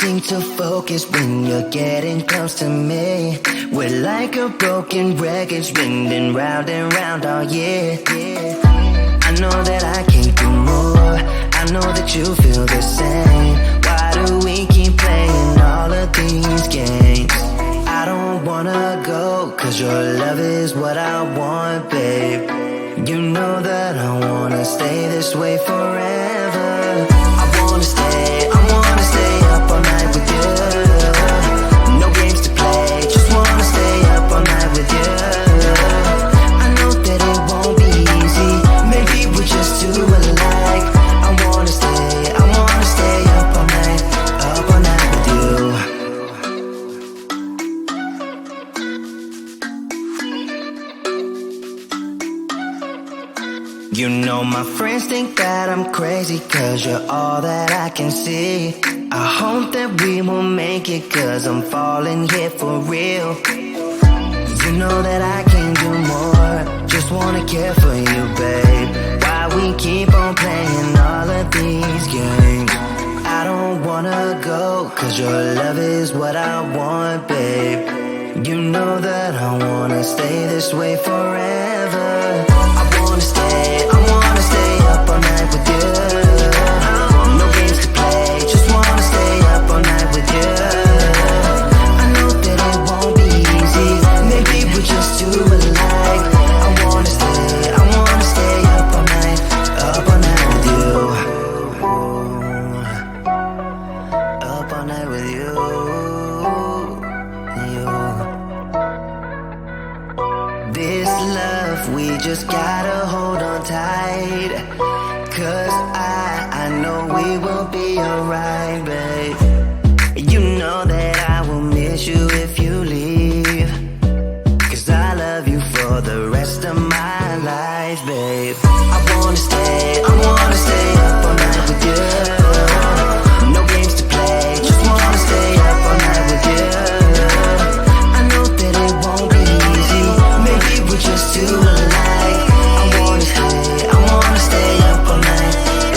seem to focus when you're getting close to me. We're like a broken record spinning round and round all year. I know that I can't do more, I know that you feel the same. Why do we keep playing all of these games? I don't wanna go, cause your love is what I want, babe. You know that I wanna stay this way forever. I wanna stay up all night with you. No games to play, just wanna stay up all night with you. I know that it won't be easy, maybe we're just too alike. I wanna stay up all night with you. You know my friends think that I'm crazy, cause you're all that I can see. I hope that we will make it, cause I'm falling here for real. You know that I can't do more, just wanna care for you, babe. Why we keep on playing all of these games? I don't wanna go, cause your love is what I want, babe. You know that I wanna stay this way forever. I wanna stay up all night with you. No games to play, just wanna stay up all night with you. I know that it won't be easy, maybe we're just too alike. I wanna stay up all night with you. Up all night with you. This love, we just gotta hold on tight. Cause I know we will be alright, babe. You know that I will miss you if you leave. Cause I love you for the rest of my life, babe. I wanna stay up all night with you. No games to play, just wanna stay up all night with you. I know that it won't be easy, maybe we're just too alike. I wanna stay up all night with you.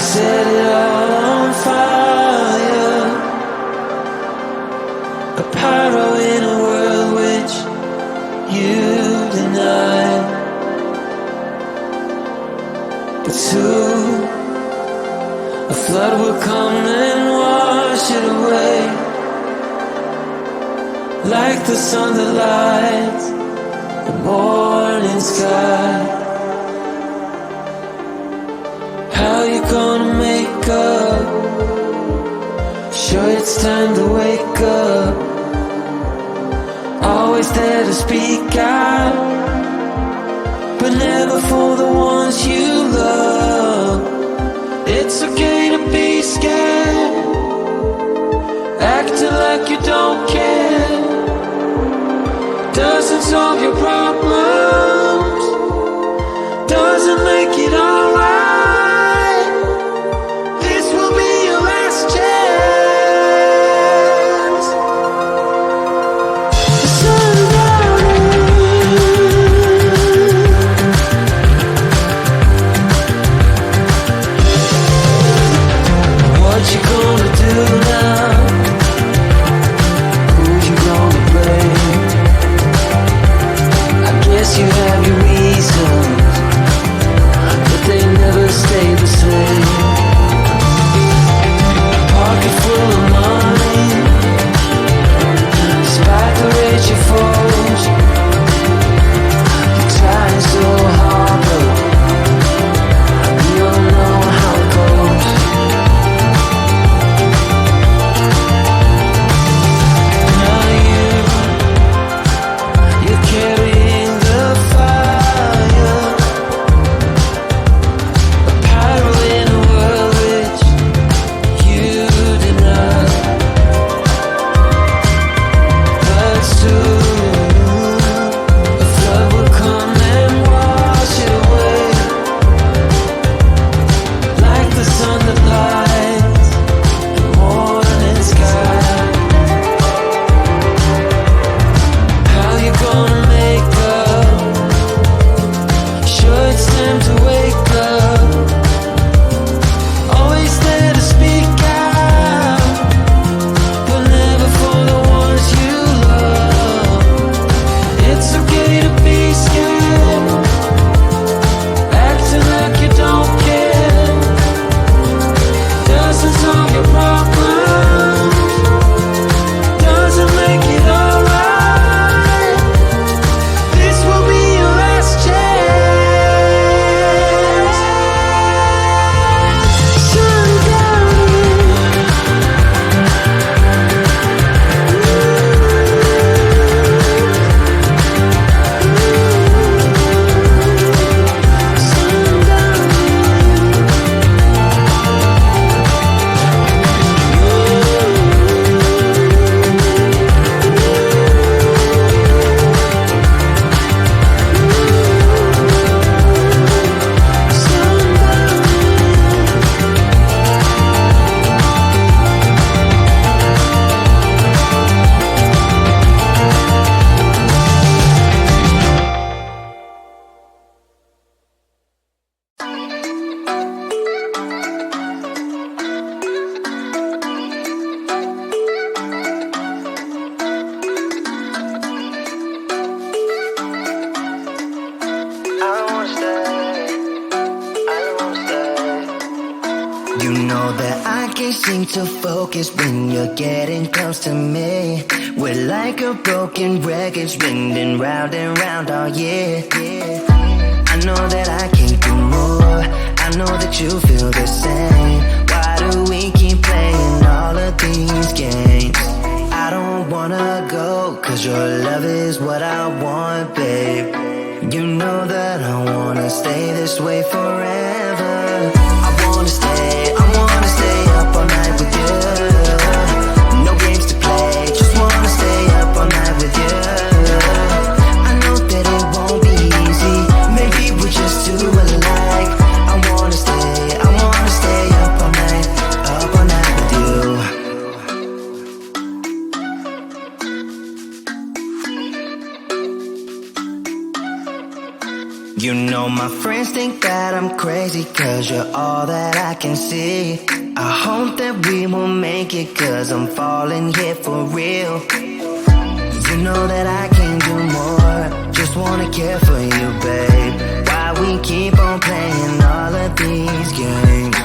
set it all on fire, a pyro in a world which you deny. But soon a flood will come and wash it away, like the sun that lights the morning sky. How you gonna make up? Sure it's time to wake up. Always there to speak out, but never for the ones you love. It's okay to be scared, acting like you don't care. Doesn't solve your problems, doesn't make it alright. This will be your last chance. What you gonna do now? Who you gonna blame? I guess you have your reasons, but they never stay the same. Pocket full of money, despite the rage you foes. You're trying so hard, but you don't know how it goes. Now you're carrying the fire, a pyro in a world which you deny. But soon a flood will come and wash it away, like the sun that lights the morning sky. How you gonna make up? Sure it's time to wake up. Always there to speak out, but never for the ones you love. It's okay to be scared, acting like you don't care. Doesn't solve your problems, doesn't make it alright. This will be your last chance. Sundown. You know that I can't seem to focus when you're getting close to me. We're like a broken record spinning round and round all year. I know that I can't do more, I know that you feel the same. Why do we keep playing all of these games? I don't wanna go, cause your love is what I want, babe. You know that I wanna stay this way forever. I wanna stay up all night with you. No games to play, just wanna stay up all night with you. I know that it won't be easy, maybe we're just too alike. I wanna stay up all night with you. You know my friends friends think that I'm crazy cause you're all that I can see. I hope that we will make it cause I'm falling here for real. You know that I can't do more, just wanna care for you, babe. Why we keep on playing all of these games?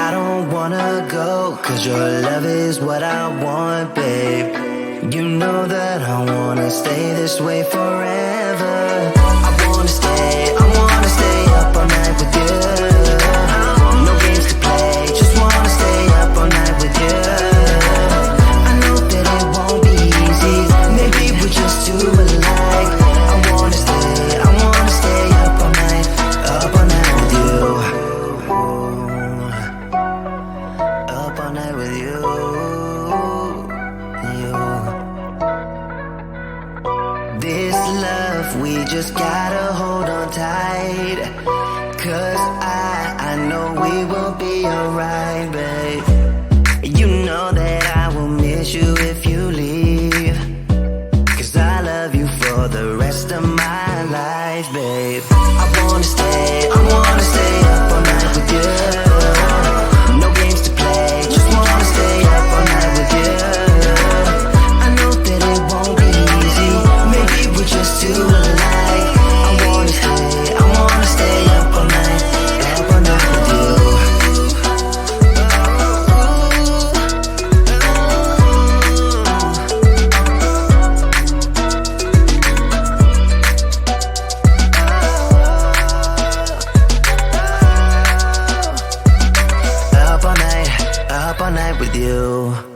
I don't wanna go cause your love is what I want, babe. You know that I wanna stay this way forever. I wanna stay up all night with you. No games to play, just wanna stay up all night with you. I know that it won't be easy, maybe we're just too alike. I wanna stay up all night with you. Up all night with you. This love, we just gotta hold on tight. Cause I know we will be alright, babe. You know that I will miss you if you leave. Cause I love you for the rest of my life, babe. I wanna stay up all night with you. No games to play, just wanna stay up all night with you. I know that it won't be easy, maybe we're just too alike. I wanna stay up all night with you. Up all night with you.